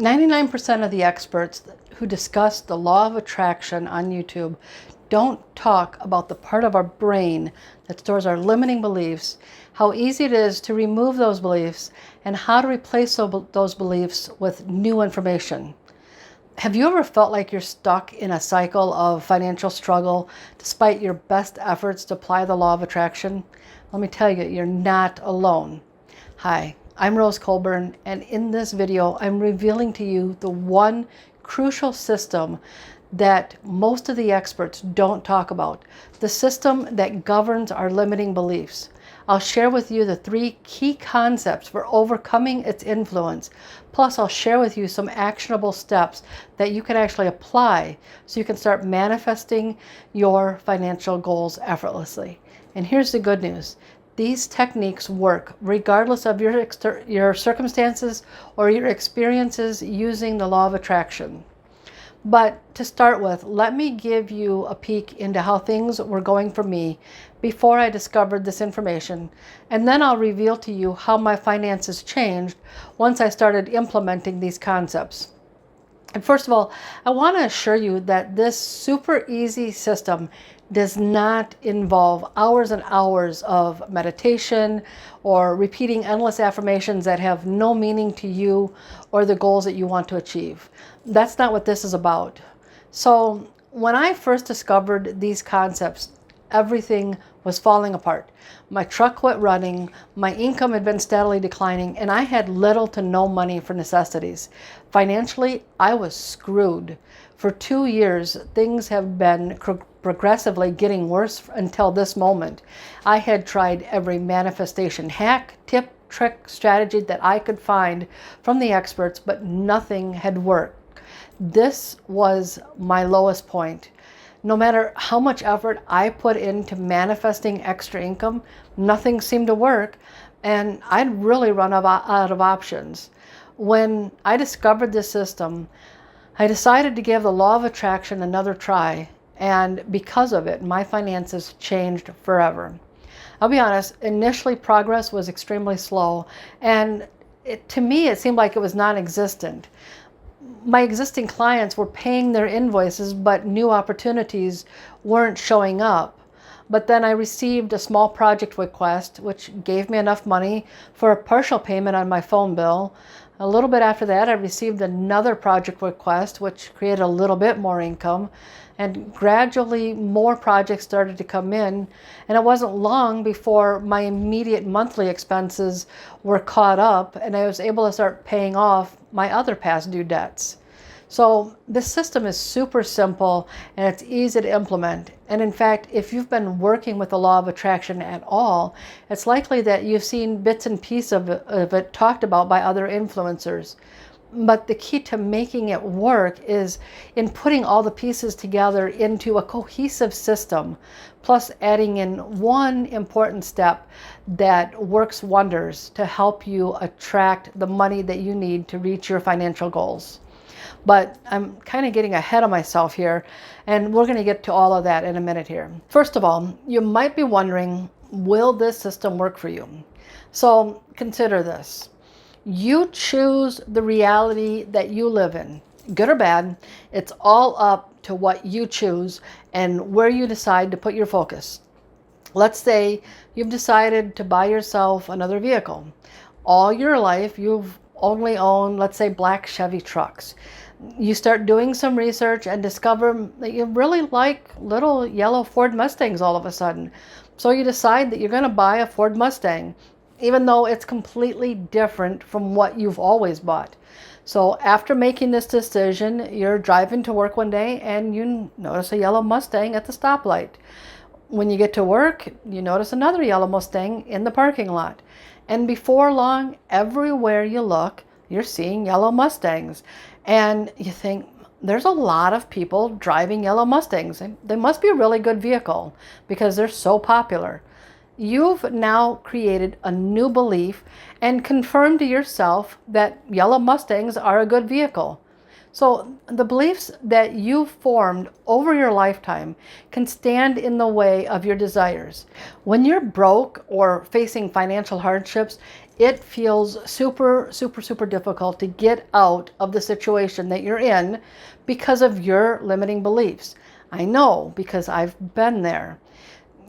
99% of the experts who discuss the law of attraction on YouTube don't talk about the part of our brain that stores our limiting beliefs, how easy it is to remove those beliefs, and how to replace those beliefs with new information. Have you ever felt like you're stuck in a cycle of financial struggle despite your best efforts to apply the law of attraction? Let me tell you, you're not alone. Hi, I'm Rose Colburn, and in this video, I'm revealing to you the one crucial system that most of the experts don't talk about, the system that governs our limiting beliefs. I'll share with you the 3 key concepts for overcoming its influence. Plus, I'll share with you some actionable steps that you can actually apply so you can start manifesting your financial goals effortlessly. And here's the good news. These techniques work regardless of your circumstances or your experiences using the law of attraction. But to start with, let me give you a peek into how things were going for me before I discovered this information, and then I'll reveal to you how my finances changed once I started implementing these concepts. And first of all, I want to assure you that this super easy system does not involve hours and hours of meditation or repeating endless affirmations that have no meaning to you or the goals that you want to achieve. That's not what this is about. So when I first discovered these concepts, everything was falling apart. My truck quit running, my income had been steadily declining, and I had little to no money for necessities. Financially, I was screwed. For 2 years, things have been progressively getting worse until this moment. I had tried every manifestation hack, tip, trick, strategy that I could find from the experts, but nothing had worked. This was my lowest point. No matter how much effort I put into manifesting extra income, nothing seemed to work, and I'd really run out of options. When I discovered this system, I decided to give the law of attraction another try, and because of it, my finances changed forever. I'll be honest, initially progress was extremely slow, and to me it seemed like it was non-existent. My existing clients were paying their invoices, but new opportunities weren't showing up. But then I received a small project request, which gave me enough money for a partial payment on my phone bill. A little bit after that, I received another project request, which created a little bit more income. And gradually more projects started to come in, and it wasn't long before my immediate monthly expenses were caught up and I was able to start paying off my other past due debts. So this system is super simple and it's easy to implement. And in fact, if you've been working with the law of attraction at all, it's likely that you've seen bits and pieces of it talked about by other influencers. But the key to making it work is in putting all the pieces together into a cohesive system, plus adding in one important step that works wonders to help you attract the money that you need to reach your financial goals. But I'm kind of getting ahead of myself here, and we're going to get to all of that in a minute here. First of all, you might be wondering, will this system work for you? So consider this. You choose the reality that you live in, good or bad. It's all up to what you choose and where you decide to put your focus. Let's say you've decided to buy yourself another vehicle. All your life, you've only owned, let's say, black Chevy trucks. You start doing some research and discover that you really like little yellow Ford Mustangs all of a sudden. So you decide that you're going to buy a Ford Mustang, even though it's completely different from what you've always bought. So after making this decision, you're driving to work one day and you notice a yellow Mustang at the stoplight. When you get to work, you notice another yellow Mustang in the parking lot. And before long, everywhere you look, you're seeing yellow Mustangs. And you think, there's a lot of people driving yellow Mustangs. They must be a really good vehicle because they're so popular. You've now created a new belief and confirmed to yourself that yellow Mustangs are a good vehicle. So the beliefs that you've formed over your lifetime can stand in the way of your desires. When you're broke or facing financial hardships, it feels super, super, super difficult to get out of the situation that you're in because of your limiting beliefs. I know because I've been there.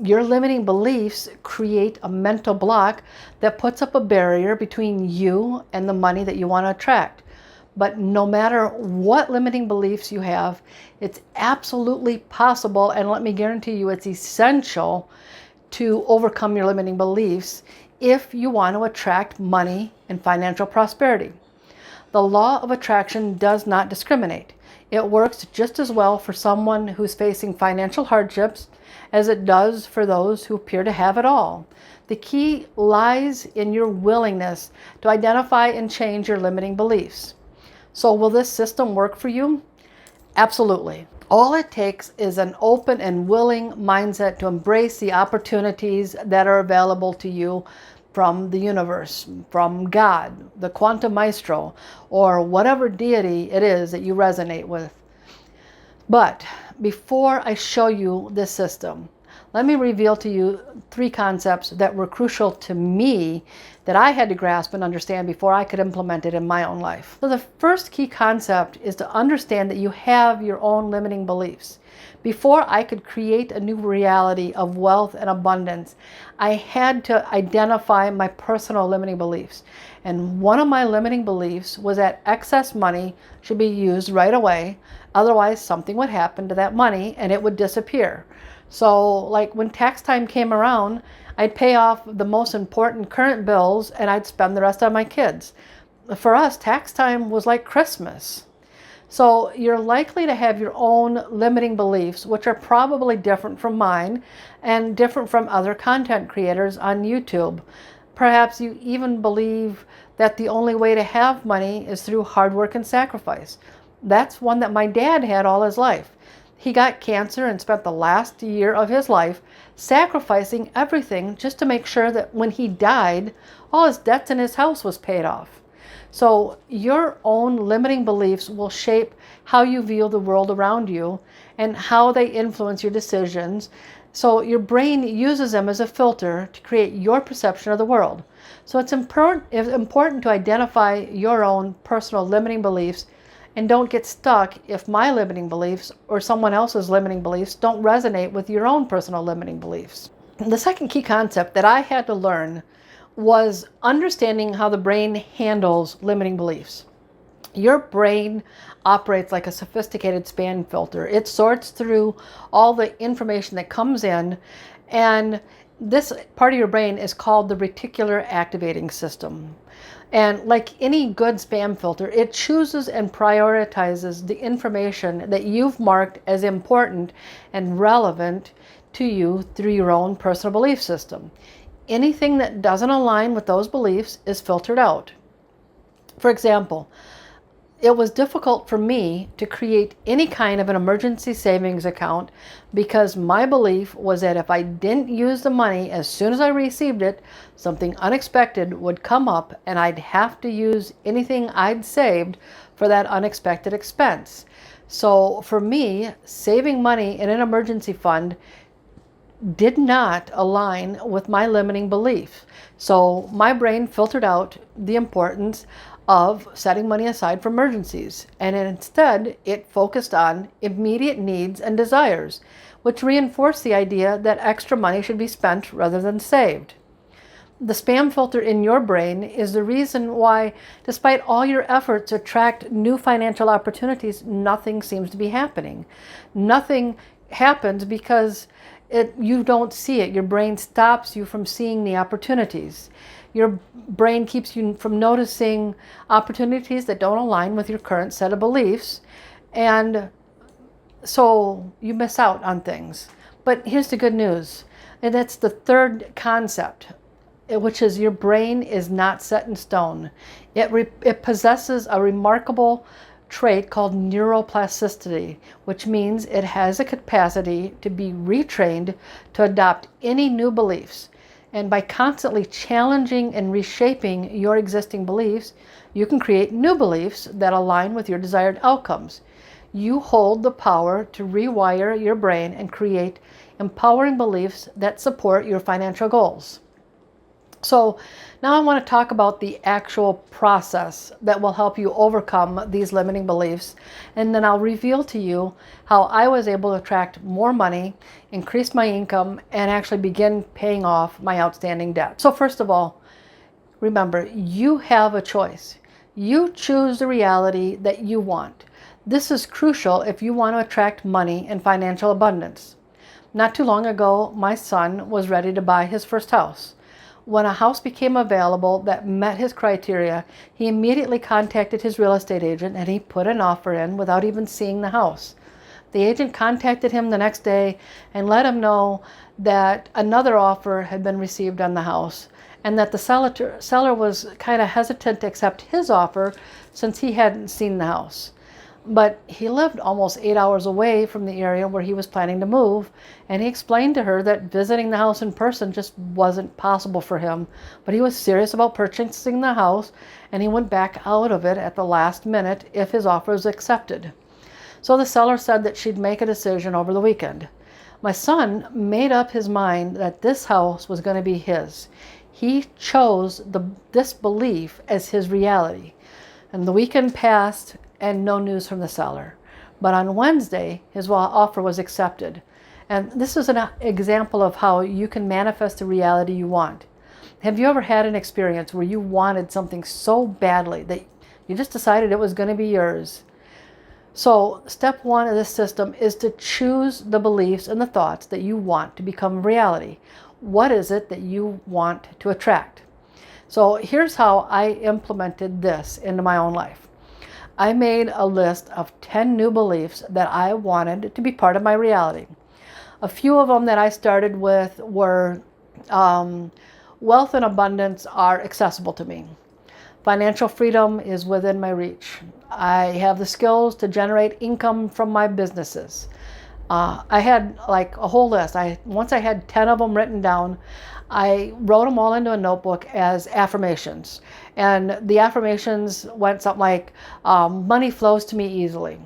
Your limiting beliefs create a mental block that puts up a barrier between you and the money that you want to attract. But no matter what limiting beliefs you have, it's absolutely possible, and let me guarantee you it's essential to overcome your limiting beliefs if you want to attract money and financial prosperity. The law of attraction does not discriminate. It works just as well for someone who's facing financial hardships as it does for those who appear to have it all. The key lies in your willingness to identify and change your limiting beliefs. So will this system work for you? Absolutely. All it takes is an open and willing mindset to embrace the opportunities that are available to you from the universe, from God, the quantum maestro, or whatever deity it is that you resonate with. But before I show you this system, let me reveal to you 3 concepts that were crucial to me that I had to grasp and understand before I could implement it in my own life. So the first key concept is to understand that you have your own limiting beliefs. Before I could create a new reality of wealth and abundance, I had to identify my personal limiting beliefs. And one of my limiting beliefs was that excess money should be used right away. Otherwise, something would happen to that money and it would disappear. So like when tax time came around, I'd pay off the most important current bills and I'd spend the rest on my kids. For us, tax time was like Christmas. So you're likely to have your own limiting beliefs, which are probably different from mine and different from other content creators on YouTube. Perhaps you even believe that the only way to have money is through hard work and sacrifice. That's one that my dad had all his life. He got cancer and spent the last year of his life sacrificing everything just to make sure that when he died, all his debts in his house was paid off. So your own limiting beliefs will shape how you view the world around you and how they influence your decisions. So your brain uses them as a filter to create your perception of the world. So it's important to identify your own personal limiting beliefs and don't get stuck if my limiting beliefs or someone else's limiting beliefs don't resonate with your own personal limiting beliefs. The second key concept that I had to learn was understanding how the brain handles limiting beliefs. Your brain operates like a sophisticated spam filter. It sorts through all the information that comes in, and this part of your brain is called the reticular activating system. And like any good spam filter, it chooses and prioritizes the information that you've marked as important and relevant to you through your own personal belief system. Anything that doesn't align with those beliefs is filtered out. For example, it was difficult for me to create any kind of an emergency savings account because my belief was that if I didn't use the money as soon as I received it, something unexpected would come up and I'd have to use anything I'd saved for that unexpected expense. So for me, saving money in an emergency fund did not align with my limiting belief. So my brain filtered out the importance of setting money aside for emergencies, and instead it focused on immediate needs and desires, which reinforced the idea that extra money should be spent rather than saved. The spam filter in your brain is the reason why, despite all your efforts to attract new financial opportunities, nothing seems to be happening. Nothing happens because you don't see it. Your brain stops you from seeing the opportunities. Your brain keeps you from noticing opportunities that don't align with your current set of beliefs, and so you miss out on things. But here's the good news, and that's the third concept, which is your brain is not set in stone. It possesses a remarkable trait called neuroplasticity, which means it has a capacity to be retrained to adopt any new beliefs. And by constantly challenging and reshaping your existing beliefs, you can create new beliefs that align with your desired outcomes. You hold the power to rewire your brain and create empowering beliefs that support your financial goals. So now I want to talk about the actual process that will help you overcome these limiting beliefs. And then I'll reveal to you how I was able to attract more money, increase my income, and actually begin paying off my outstanding debt. So first of all, remember, you have a choice. You choose the reality that you want. This is crucial if you want to attract money and financial abundance. Not too long ago, my son was ready to buy his first house. When a house became available that met his criteria, he immediately contacted his real estate agent and he put an offer in without even seeing the house. The agent contacted him the next day and let him know that another offer had been received on the house and that the seller was kind of hesitant to accept his offer since he hadn't seen the house. But he lived almost 8 hours away from the area where he was planning to move, and he explained to her that visiting the house in person just wasn't possible for him. But he was serious about purchasing the house, and he went back out of it at the last minute if his offer was accepted. So the seller said that she'd make a decision over the weekend. My son made up his mind that this house was going to be his. He chose this belief as his reality. And the weekend passed, and no news from the seller. But on Wednesday, his offer was accepted. And this is an example of how you can manifest the reality you want. Have you ever had an experience where you wanted something so badly that you just decided it was going to be yours? So step one of this system is to choose the beliefs and the thoughts that you want to become reality. What is it that you want to attract? So here's how I implemented this into my own life. I made a list of 10 new beliefs that I wanted to be part of my reality. A few of them that I started with were wealth and abundance are accessible to me. Financial freedom is within my reach. I have the skills to generate income from my businesses. I had like a whole list. Once I had 10 of them written down, I wrote them all into a notebook as affirmations. And the affirmations went something like, money flows to me easily.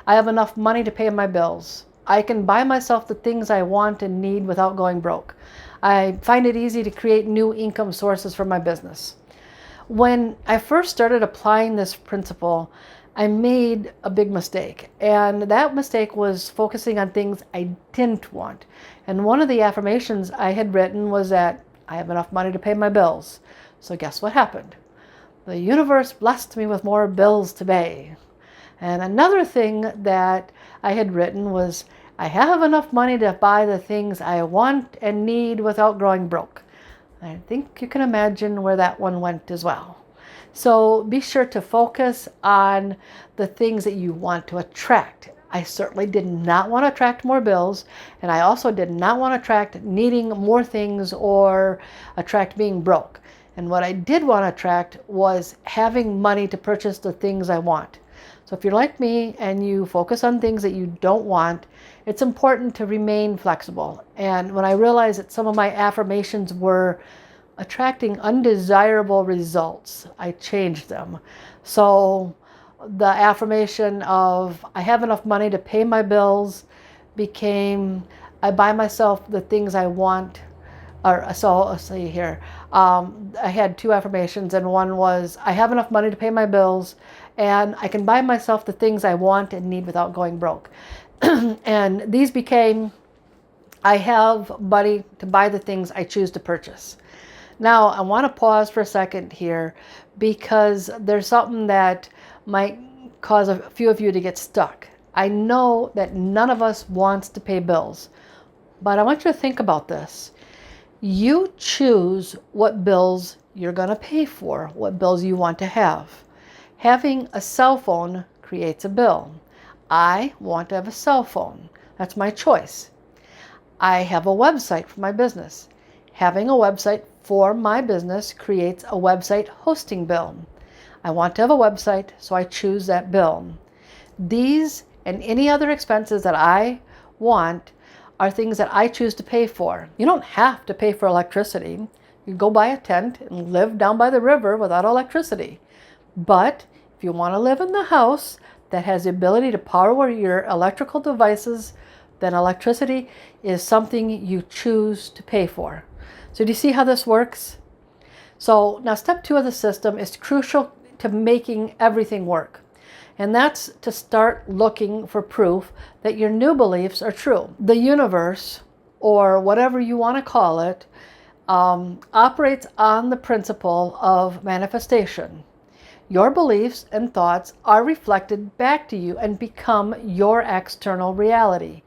I have enough money to pay my bills. I can buy myself the things I want and need without going broke. I find it easy to create new income sources for my business. When I first started applying this principle, I made a big mistake. And that mistake was focusing on things I didn't want. And one of the affirmations I had written was that I have enough money to pay my bills. So guess what happened? The universe blessed me with more bills to pay. And another thing that I had written was, I have enough money to buy the things I want and need without growing broke. I think you can imagine where that one went as well. So be sure to focus on the things that you want to attract. I certainly did not want to attract more bills, and I also did not want to attract needing more things or attract being broke. And what I did want to attract was having money to purchase the things I want. So if you're like me and you focus on things that you don't want, it's important to remain flexible. And when I realized that some of my affirmations were attracting undesirable results, I changed them. So the affirmation of I have enough money to pay my bills became I buy myself the things I want. Or so let's see here. I had two affirmations, and one was I have enough money to pay my bills, and I can buy myself the things I want and need without going broke. And these became I have money to buy the things I choose to purchase. Now I want to pause for a second here because there's something that might cause a few of you to get stuck. I know that none of us wants to pay bills, but I want you to think about this. You choose what bills you're going to pay for, what bills you want to have. Having a cell phone creates a bill. I want to have a cell phone. That's my choice. I have a website for my business. Having a website for my business creates a website hosting bill. I want to have a website, so I choose that bill. These and any other expenses that I want are things that I choose to pay for. You don't have to pay for electricity. You go buy a tent and live down by the river without electricity. But if you want to live in the house that has the ability to power your electrical devices, then electricity is something you choose to pay for. So do you see how this works? So now step 2 of the system is crucial to making everything work. And that's to start looking for proof that your new beliefs are true. The universe, or whatever you want to call it, operates on the principle of manifestation. Your beliefs and thoughts are reflected back to you and become your external reality.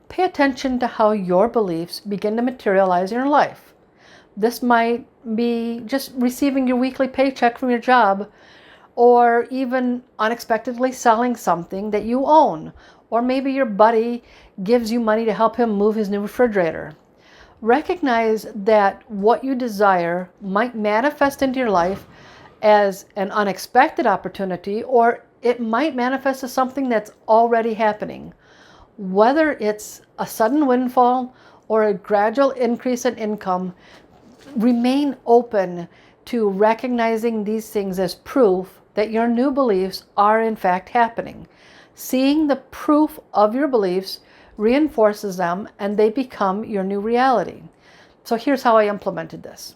Pay attention to how your beliefs begin to materialize in your life. This might be just receiving your weekly paycheck from your job, or even unexpectedly selling something that you own, or maybe your buddy gives you money to help him move his new refrigerator. Recognize that what you desire might manifest into your life as an unexpected opportunity, or it might manifest as something that's already happening. Whether it's a sudden windfall or a gradual increase in income, remain open to recognizing these things as proof that your new beliefs are in fact happening. Seeing the proof of your beliefs reinforces them and they become your new reality. So here's how I implemented this.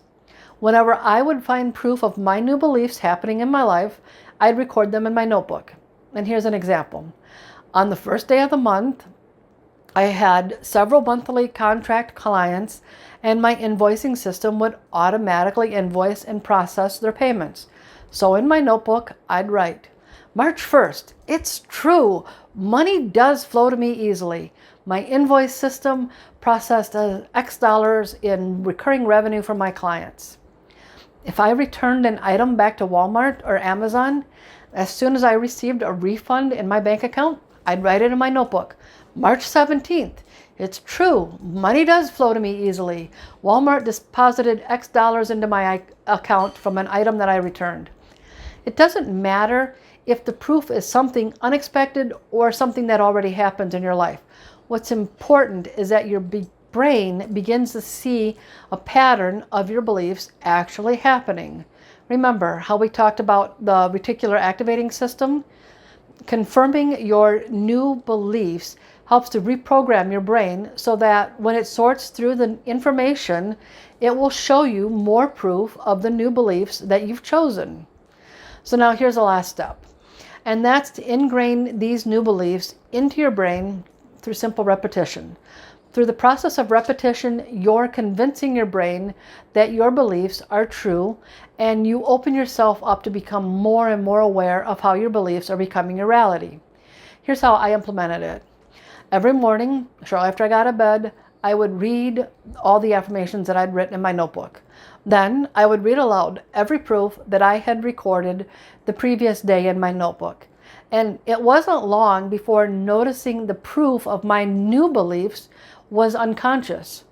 Whenever I would find proof of my new beliefs happening in my life, I'd record them in my notebook. And here's an example. On the first day of the month, I had several monthly contract clients, and my invoicing system would automatically invoice and process their payments. So in my notebook, I'd write, March 1st, it's true, money does flow to me easily. My invoice system processed X dollars in recurring revenue from my clients. If I returned an item back to Walmart or Amazon, as soon as I received a refund in my bank account, I'd write it in my notebook. March 17th, it's true, money does flow to me easily. Walmart deposited X dollars into my account from an item that I returned. It doesn't matter if the proof is something unexpected or something that already happens in your life. What's important is that your brain begins to see a pattern of your beliefs actually happening. Remember how we talked about the reticular activating system? Confirming your new beliefs helps to reprogram your brain so that when it sorts through the information, it will show you more proof of the new beliefs that you've chosen. So now here's the last step, and that's to ingrain these new beliefs into your brain through simple repetition. Through the process of repetition, you're convincing your brain that your beliefs are true, and you open yourself up to become more and more aware of how your beliefs are becoming your reality. Here's how I implemented it. Every morning, shortly after I got out of bed, I would read all the affirmations that I'd written in my notebook. Then I would read aloud every proof that I had recorded the previous day in my notebook. And it wasn't long before noticing the proof of my new beliefs was unconscious.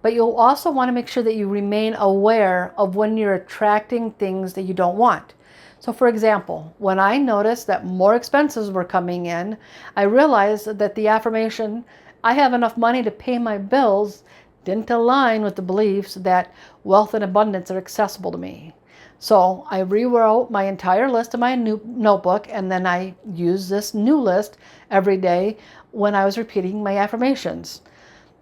But you'll also want to make sure that you remain aware of when you're attracting things that you don't want. So for example, when I noticed that more expenses were coming in, I realized that the affirmation, I have enough money to pay my bills, didn't align with the beliefs that wealth and abundance are accessible to me. So I rewrote my entire list in my new notebook, and then I used this new list every day when I was repeating my affirmations.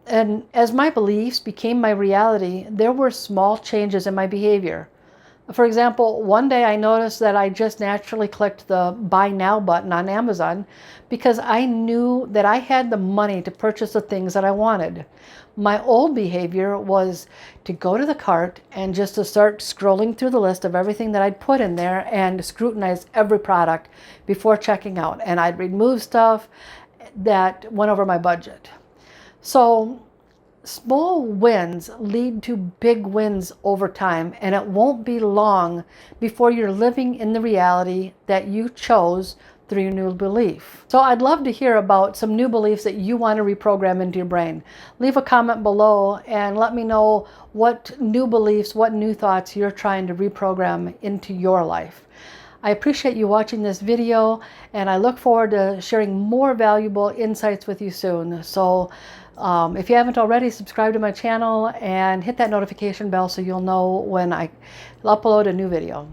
And as my beliefs became my reality, there were small changes in my behavior. For example, one day I noticed that I just naturally clicked the Buy Now button on Amazon because I knew that I had the money to purchase the things that I wanted. My old behavior was to go to the cart and just to start scrolling through the list of everything that I'd put in there and scrutinize every product before checking out. And I'd remove stuff that went over my budget. So small wins lead to big wins over time, and it won't be long before you're living in the reality that you chose through your new belief. So I'd love to hear about some new beliefs that you want to reprogram into your brain. Leave a comment below and let me know what new beliefs, what new thoughts you're trying to reprogram into your life. I appreciate you watching this video, and I look forward to sharing more valuable insights with you soon. So if you haven't already, subscribe to my channel and hit that notification bell so you'll know when I upload a new video.